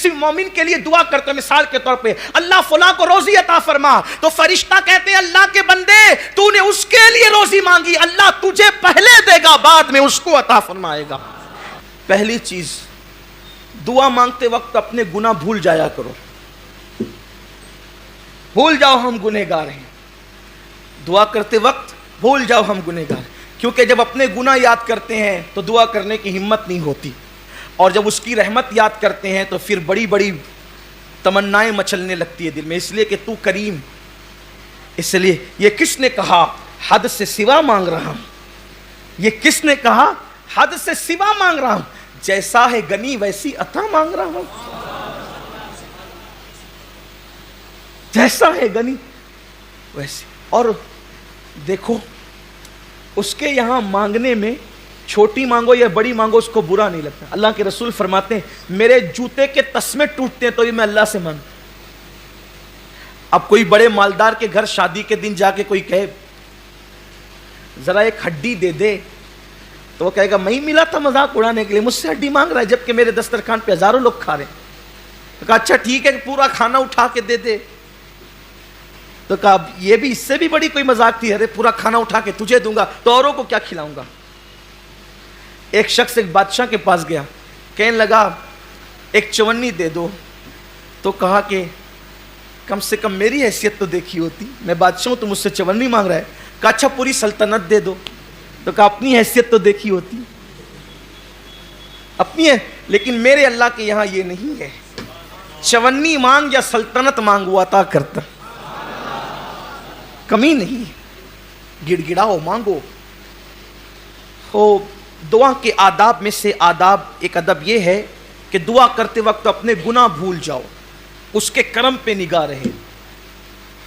کسی مومن کے لیے دعا کرتے ہیں، مثال کے طور پہ اللہ فلاں کو روزی عطا فرما، تو فرشتہ کہتے ہیں اللہ کے بندے تو نے اس کے لیے روزی مانگی، اللہ تجھے پہلے دے گا، بعد میں اس کو عطا فرمائے گا۔ پہلی چیز، دعا مانگتے وقت اپنے گناہ بھول جایا کرو، بھول جاؤ ہم گنہگار ہیں، دعا کرتے وقت بھول جاؤ ہم گنہگار ہیں، کیونکہ جب اپنے گناہ یاد کرتے ہیں تو دعا کرنے کی ہمت نہیں ہوتی، اور جب اس کی رحمت یاد کرتے ہیں تو پھر بڑی بڑی تمنائیں مچلنے لگتی ہے دل میں، اس لیے کہ تو کریم، اس لیے یہ کس نے کہا حد سے سوا مانگ رہا ہوں، یہ کس نے کہا حد سے سوا مانگ رہا ہوں، جیسا ہے گنی ویسی عطا مانگ رہا ہوں، جیسا ہے گنی ویسی۔ اور دیکھو اس کے یہاں مانگنے میں چھوٹی مانگو یا بڑی مانگو اس کو برا نہیں لگتا۔ اللہ کے رسول فرماتے ہیں میرے جوتے کے تسمے ٹوٹتے ہیں تو یہ میں اللہ سے مانگتا۔ اب کوئی بڑے مالدار کے گھر شادی کے دن جا کے کوئی کہے ذرا ایک ہڈی دے دے، تو وہ کہے گا میں ہی ملا تھا مذاق اڑانے کے لیے، مجھ سے ہڈی مانگ رہا ہے جبکہ میرے دسترخوان پہ ہزاروں لوگ کھا رہے ہیں۔ تو کہا اچھا ٹھیک ہے پورا کھانا اٹھا کے دے دے، تو کہا یہ بھی اس سے بھی بڑی کوئی مذاق تھی، ارے پورا کھانا اٹھا کے تجھے دوں گا تو اوروں کو کیا کھلاؤں گا۔ ایک شخص ایک بادشاہ کے پاس گیا، کہنے لگا ایک چونی دے دو، تو کہا کہ کم سے کم میری حیثیت تو دیکھی ہوتی، میں بادشاہ ہوں تو مجھ سے چونی مانگ رہا ہے۔ کہا اچھا پوری سلطنت دے دو، تو کہا اپنی حیثیت تو دیکھی ہوتی، اپنی ہے، لیکن میرے اللہ کے یہاں یہ نہیں ہے، چونی مانگ یا سلطنت مانگ وہ عطا کرتا، کمی نہیں، گڑ گڑاؤ مانگو۔ دعا کے آداب میں سے ایک ادب یہ ہے کہ دعا کرتے وقت اپنے گناہ بھول جاؤ، اس کے کرم پہ نگاہ رہے،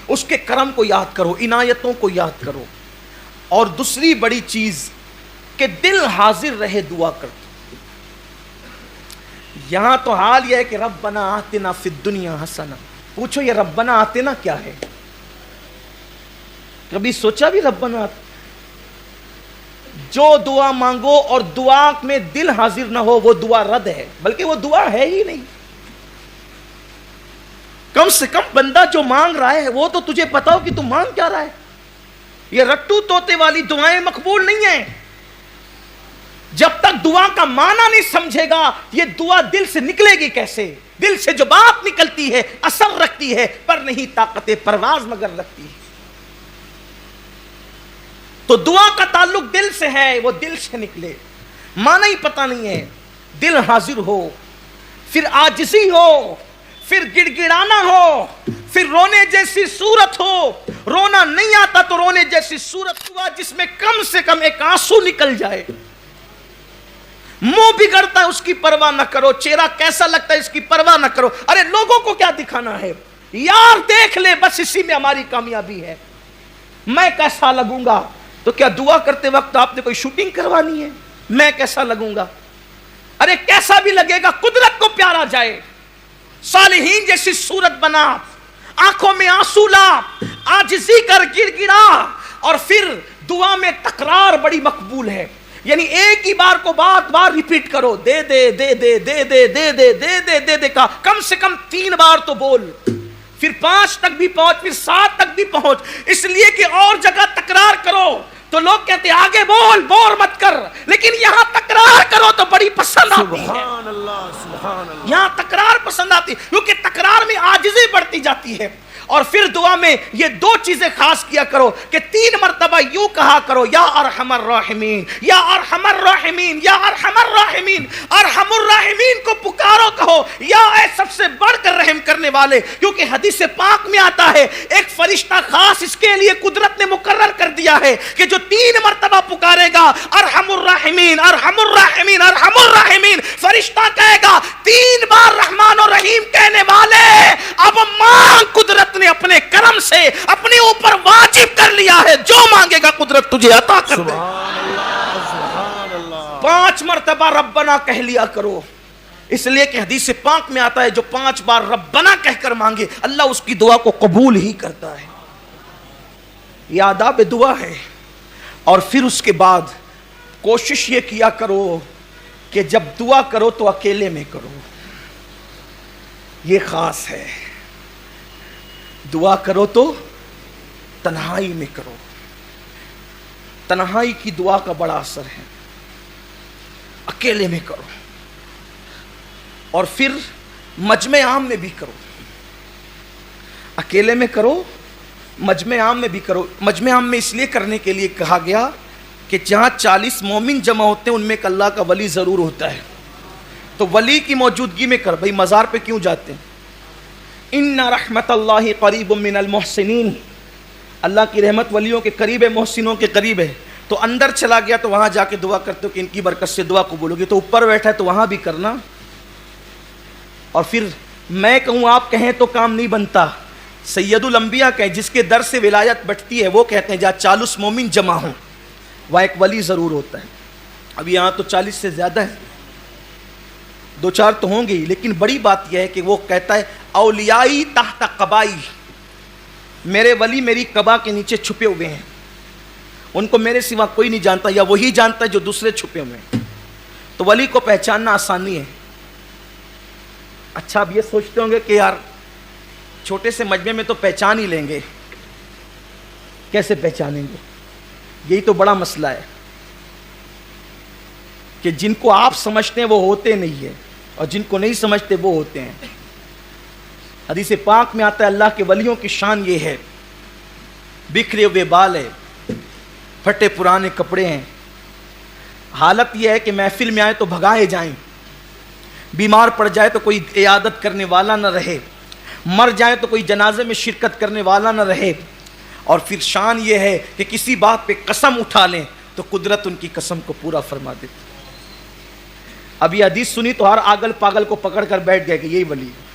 اس کے کرم کو یاد کرو، عنایتوں کو یاد کرو، اور دوسری بڑی چیز کہ دل حاضر رہے دعا کرتے۔ یہاں تو حال یہ ہے کہ ربنا آتنا فی الدنیا حسنہ، پوچھو یہ ربنا آتنا کیا ہے؟ کبھی سوچا بھی ربنا آتنا؟ جو دعا مانگو اور دعا میں دل حاضر نہ ہو وہ دعا رد ہے، بلکہ وہ دعا ہے ہی نہیں۔ کم سے کم بندہ جو مانگ رہا ہے وہ تو تجھے پتا ہو کہ تم مانگ کیا رہا ہے۔ یہ رٹو توتے والی دعائیں مقبول نہیں ہیں۔ جب تک دعا کا معنی نہیں سمجھے گا یہ دعا دل سے نکلے گی کیسے؟ دل سے جو بات نکلتی ہے اثر رکھتی ہے، پر نہیں طاقت پرواز مگر رکھتی ہے۔ تو دعا کا تعلق دل سے ہے، وہ دل سے نکلے، معنی ہی پتہ نہیں ہے، دل حاضر ہو، پھر عاجزی ہو، پھر گڑ گڑانا ہو، پھر رونے جیسی صورت ہو، رونا نہیں آتا تو رونے جیسی صورت ہوا جس میں کم سے کم ایک آنسو نکل جائے۔ منہ بگڑتا ہے اس کی پرواہ نہ کرو، چہرہ کیسا لگتا ہے اس کی پرواہ نہ کرو، ارے لوگوں کو کیا دکھانا ہے، یار دیکھ لے، بس اسی میں ہماری کامیابی ہے۔ میں کیسا لگوں گا؟ تو کیا دعا کرتے وقت آپ نے کوئی شوٹنگ کروانی ہے؟ میں کیسا لگوں گا؟ ارے کیسا بھی لگے گا، قدرت کو پیارا جائے، صالحین جیسی صورت بنا، آنکھوں میں آنسو لا، عاجزی کر، گڑ گڑا، اور پھر دعا میں تکرار بڑی مقبول ہے، یعنی ایک ہی بار کو بار بار ریپیٹ کرو، دے دے دے دے دے دے دے دے دے دے دے دے کا کم سے کم 3 بار تو بول، پھر 5 تک بھی پہنچ، پھر 7 تک بھی پہنچ، اس لیے کہ اور جگہ تکرار کرو تو لوگ کہتے ہیں آگے بول، بور مت کر، لیکن یہاں تکرار کرو تو بڑی پسند آتی ہے۔ سبحان اللہ، سبحان اللہ، یہاں تکرار پسند آتی ہے کیونکہ تکرار میں عاجزی بڑھتی جاتی ہے۔ اور پھر دعا میں یہ 2 چیزیں خاص کیا کرو کہ 3 مرتبہ یوں کہا کرو، یا ارحم الراحمین، یا ارحم الراحمین، یا ارحم الراحمین، ارحم الراحمین کو پکارو، کہو یا اے سب سے بڑھ کر رحم کرنے والے، کیونکہ حدیث پاک میں آتا ہے ایک فرشتہ خاص اس کے لیے قدرت نے مقرر کر دیا ہے کہ جو 3 مرتبہ پکارے گا ارحم الراحمین، ارحم الراحمین، ارحم الراحمین، فرشتہ کہے گا 3 بار رحمان و رحیم کہنے والے اب مانگ، قدرت نے اپنے کرم سے اپنے اوپر واجب کر لیا ہے، جو مانگے گا قدرت تجھے عطا کر دے۔ سبحان اللہ، سبحان اللہ۔ 5 مرتبہ ربنا کہہ لیا کرو، اس لیے کہ حدیث پاک میں آتا ہے جو 5 بار ربنا کہہ کر مانگے اللہ اس کی دعا کو قبول ہی کرتا ہے۔ یہ آداب دعا ہے۔ اور پھر اس کے بعد کوشش یہ کیا کرو کہ جب دعا کرو تو اکیلے میں کرو، یہ خاص ہے. دعا کرو تو تنہائی میں کرو. تنہائی کی دعا کا بڑا اثر ہے. اکیلے میں کرو اور پھر مجمع عام میں بھی کرو. اکیلے میں کرو, مجمع عام میں بھی کرو. مجمع عام میں اس لیے کرنے کے لیے کہا گیا کہ جہاں 40 مومن جمع ہوتے ہیں ان میں ایک اللہ کا ولی ضرور ہوتا ہے, تو ولی کی موجودگی میں کر. بھائی مزار پہ کیوں جاتے ہیں؟ ان رحمت اللہ قریب من المحسنین, اللہ کی رحمت ولیوں کے قریب ہے, محسنوں کے قریب ہے. تو اندر چلا گیا تو وہاں جا کے دعا کرتے ہو کہ ان کی برکت سے دعا قبول ہوگی. تو اوپر بیٹھا ہے تو وہاں بھی کرنا. اور پھر میں کہوں آپ کہیں تو کام نہیں بنتا. سید الانبیاء کہیں جس کے در سے ولایت بٹتی ہے, وہ کہتے ہیں جہاں 40 مومن جمع ہوں وہاں ایک ولی ضرور ہوتا ہے. اب یہاں تو 40 سے زیادہ ہے, 2-4 تو ہوں گے ہی, لیکن بڑی بات یہ ہے کہ وہ کہتا ہے اولیائی تحت قبائی, میرے ولی میری قبا کے نیچے چھپے ہوئے ہیں, ان کو میرے سوا کوئی نہیں جانتا, یا وہی جانتا ہے جو دوسرے چھپے ہوئے ہیں. تو ولی کو پہچاننا آسانی ہے. اچھا اب یہ سوچتے ہوں گے کہ یار چھوٹے سے مجمع میں تو پہچان ہی لیں گے, کیسے پہچانیں گے؟ یہی تو بڑا مسئلہ ہے کہ جن کو آپ سمجھتے ہیں وہ ہوتے نہیں ہیں, اور جن کو نہیں سمجھتے وہ ہوتے ہیں. حدیث پاک میں آتا ہے اللہ کے ولیوں کی شان یہ ہے, بکھرے ہوئے بال ہے, پھٹے پرانے کپڑے ہیں, حالت یہ ہے کہ محفل میں آئے تو بھگائے جائیں, بیمار پڑ جائے تو کوئی عیادت کرنے والا نہ رہے, مر جائے تو کوئی جنازے میں شرکت کرنے والا نہ رہے. اور پھر شان یہ ہے کہ کسی بات پہ قسم اٹھا لیں تو قدرت ان کی قسم کو پورا فرما دیتی. اب یہ حدیث سنی تو ہر آگل پاگل کو پکڑ کر بیٹھ گئے کہ یہی ولی ہے.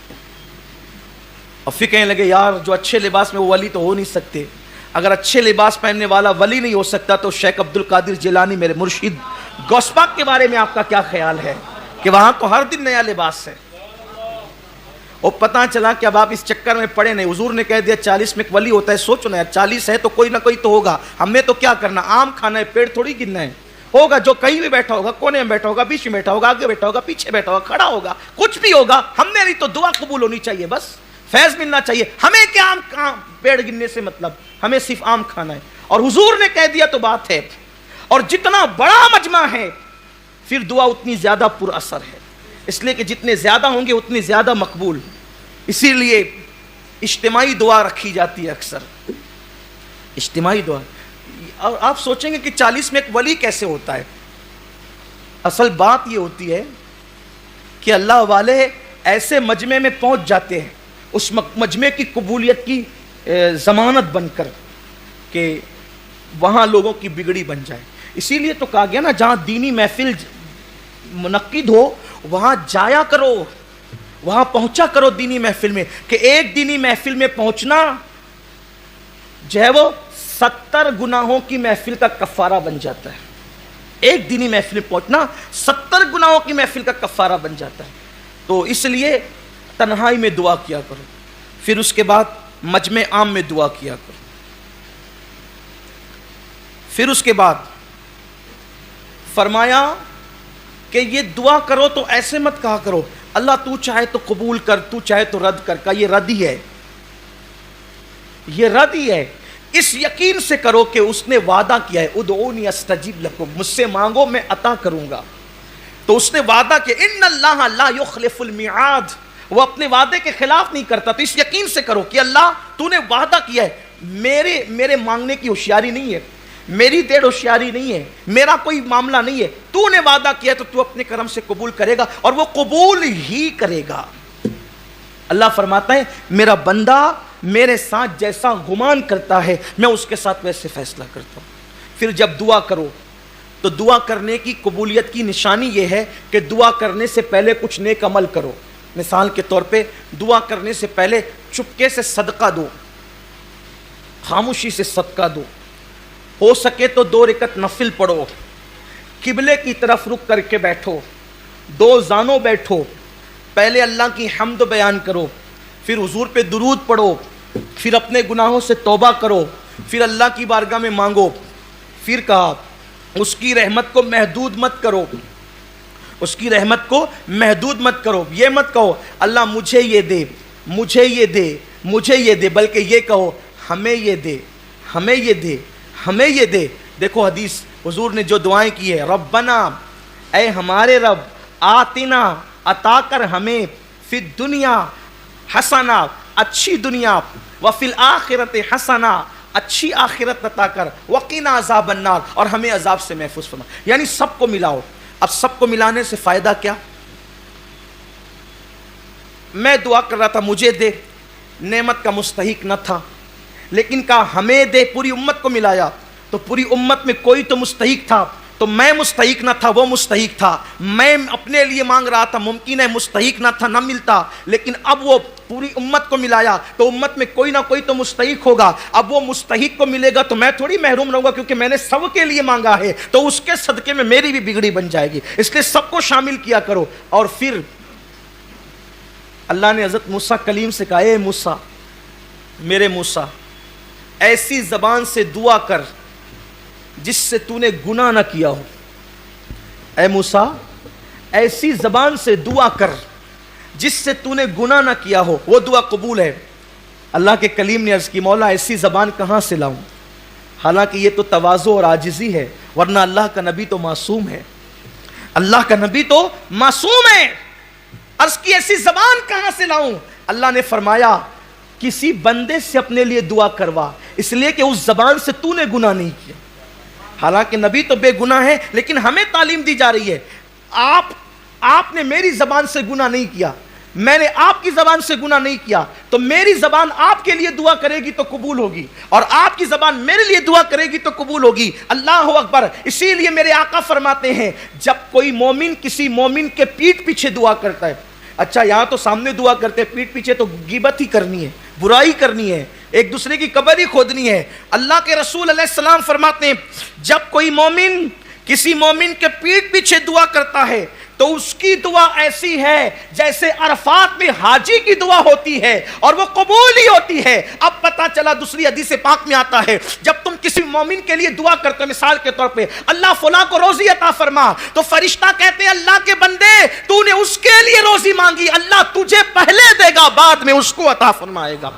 اور پھر کہنے لگے یار جو اچھے لباس میں وہ ولی تو ہو نہیں سکتے. اگر اچھے لباس پہننے والا ولی نہیں ہو سکتا تو شیخ عبد القادر جیلانی میرے مرشد غوث پاک کے بارے میں آپ کا کیا خیال ہے کہ وہاں تو ہر دن نیا لباس ہے. اور پتہ چلا کہ اب آپ اس چکر میں پڑے نہیں. حضور نے کہہ دیا 40 میں ایک ولی ہوتا ہے. سوچو نا یار 40 ہے تو کوئی نہ کوئی تو ہوگا. ہمیں تو کیا کرنا, آم کھانا ہے, پیڑ تھوڑی گرنا ہے. ہوگا جو کہیں بھی بیٹھا ہوگا, کونے میں بیٹھا ہوگا, بیچ میں بیٹھا ہوگا, آگے بیٹھا ہوگا, پیچھے بیٹھا ہوگا, کھڑا ہوگا, کچھ بھی ہوگا. ہم نے نہیں تو دعا قبول ہونی چاہیے, بس فیض ملنا چاہیے. ہمیں کیا آم پیڑ گرنے سے مطلب, ہمیں صرف آم کھانا ہے. اور حضور نے کہہ دیا تو بات ہے. اور جتنا بڑا مجمع ہے پھر دعا اتنی زیادہ پر اثر ہے, اس لیے کہ جتنے زیادہ ہوں گے اتنی زیادہ مقبول. اسی لیے اجتماعی دعا رکھی جاتی ہے اکثر, اجتماعی دعا. اور آپ سوچیں گے کہ 40 میں ایک ولی کیسے ہوتا ہے. اصل بات یہ ہوتی ہے کہ اللہ والے ایسے مجمع میں پہنچ جاتے ہیں اس مجمع کی قبولیت کی ضمانت بن کر کہ وہاں لوگوں کی بگڑی بن جائے. اسی لیے تو کہا گیا نا جہاں دینی محفل منعقد ہو وہاں جایا کرو, وہاں پہنچا کرو دینی محفل میں. کہ ایک دینی محفل میں پہنچنا جو ہے وہ 70 گناہوں کی محفل کا کفارہ بن جاتا ہے. ایک دینی محفل میں پہنچنا 70 گناہوں کی محفل کا کفارہ بن جاتا ہے. تو اس لیے تنہائی میں دعا کیا کرو, پھر اس کے بعد مجمع عام میں دعا کیا کرو. پھر اس کے بعد فرمایا کہ یہ دعا کرو تو ایسے مت کہا کرو اللہ تو چاہے تو قبول کر, تو چاہے تو رد کر. کا یہ رد ہی ہے, یہ رد ہی ہے. اس یقین سے کرو کہ اس نے وعدہ کیا ہے ادعونی استجب لکم, مجھ سے مانگو میں عطا کروں گا. تو اس نے وعدہ کیا ان اللہ لا یخلف المیعاد, وہ اپنے وعدے کے خلاف نہیں کرتا. تو اس یقین سے کرو کہ اللہ تو نے وعدہ کیا ہے, میرے مانگنے کی ہوشیاری نہیں ہے, میری دیر ہوشیاری نہیں ہے, میرا کوئی معاملہ نہیں ہے. تو نے وعدہ کیا تو تو اپنے کرم سے قبول کرے گا, اور وہ قبول ہی کرے گا. اللہ فرماتا ہے میرا بندہ میرے ساتھ جیسا گمان کرتا ہے میں اس کے ساتھ ویسے فیصلہ کرتا ہوں. پھر جب دعا کرو تو دعا کرنے کی قبولیت کی نشانی یہ ہے کہ دعا کرنے سے پہلے کچھ نیک عمل کرو. مثال کے طور پہ دعا کرنے سے پہلے چپکے سے صدقہ دو, خاموشی سے صدقہ دو. ہو سکے تو 2 رکعت نفل پڑھو, قبلے کی طرف رخ کر کے بیٹھو, 2 زانوں بیٹھو, پہلے اللہ کی حمد بیان کرو, پھر حضور پہ درود پڑھو, پھر اپنے گناہوں سے توبہ کرو, پھر اللہ کی بارگاہ میں مانگو. پھر کہا اس کی رحمت کو محدود مت کرو, اس کی رحمت کو محدود مت کرو. یہ مت کہو اللہ مجھے یہ دے, مجھے یہ دے, مجھے یہ دے, بلکہ یہ کہو ہمیں یہ دے, ہمیں یہ دے, ہمیں یہ دے. دیکھو حدیث حضور نے جو دعائیں کی ہے, ربنا اے ہمارے رب, آتنا عطا کر ہمیں, فی الدنیا حسنہ اچھی دنیا, وفی الآخرت حسنہ اچھی آخرت عطا کر, وقنا عذاب النار اور ہمیں عذاب سے محفوظ فرما. یعنی سب کو ملاؤ. اب سب کو ملانے سے فائدہ کیا؟ میں دعا کر رہا تھا مجھے دے, نعمت کا مستحق نہ تھا, لیکن کہا ہمیں دے, پوری امت کو ملایا تو پوری امت میں کوئی تو مستحق تھا, تو میں مستحق نہ تھا, وہ مستحق تھا. میں اپنے لیے مانگ رہا تھا, ممکن ہے مستحق نہ تھا, نہ ملتا, لیکن اب وہ پوری امت کو ملایا تو امت میں کوئی نہ کوئی تو مستحق ہوگا. اب وہ مستحق کو ملے گا تو میں تھوڑی محروم رہوں گا, کیونکہ میں نے سب کے لیے مانگا ہے, تو اس کے صدقے میں میری بھی بگڑی بن جائے گی. اس لیے سب کو شامل کیا کرو. اور پھر اللہ نے حضرت موسیٰ کلیم سے کہا, اے موسیٰ, میرے موسیٰ, ایسی زبان سے دعا کر جس سے تو نے گناہ نہ کیا ہو. اے موسیٰ, ایسی زبان سے دعا کر جس سے تو نے گناہ نہ کیا ہو, وہ دعا قبول ہے. اللہ کے کلیم نے عرض کی, مولا ایسی زبان کہاں سے لاؤں؟ حالانکہ یہ تو تواضع اور عاجزی ہے, ورنہ اللہ کا نبی تو معصوم ہے, اللہ کا نبی تو معصوم ہے. عرض کی ایسی زبان کہاں سے لاؤں؟ اللہ نے فرمایا کسی بندے سے اپنے لیے دعا کروا, اس لیے کہ اس زبان سے تو نے گناہ نہیں کیا. حالانکہ نبی تو بے گناہ ہے, لیکن ہمیں تعلیم دی جا رہی ہے, آپ نے میری زبان سے گناہ نہیں کیا, میں نے آپ کی زبان سے گناہ نہیں کیا, تو میری زبان آپ کے لیے دعا کرے گی تو قبول ہوگی, اور آپ کی زبان میرے لیے دعا کرے گی تو قبول ہوگی. اللہ اکبر. اسی لیے میرے آقا فرماتے ہیں, جب کوئی مومن کسی مومن کے پیٹھ پیچھے دعا کرتا ہے, اچھا یہاں تو سامنے دعا کرتے ہیں, پیٹھ پیچھے تو غیبت ہی کرنی ہے, برائی کرنی ہے, ایک دوسرے کی قبر ہی کھودنی ہے. اللہ کے رسول علیہ السلام فرماتے ہیں, جب کوئی مومن کسی مومن کے پیٹھ پیچھے دعا کرتا ہے تو اس کی دعا ایسی ہے جیسے عرفات میں حاجی کی دعا ہوتی ہے, اور وہ قبول ہی ہوتی ہے. اب پتہ چلا, دوسری حدیث پاک میں آتا ہے, جب تم کسی مومن کے لیے دعا کرتے ہو, مثال کے طور پہ اللہ فلاں کو روزی عطا فرما, تو فرشتہ کہتے ہیں اللہ کے بندے تو نے اس کے لیے روزی مانگی, اللہ تجھے پہلے دے گا, بعد میں اس کو عطا فرمائے گا.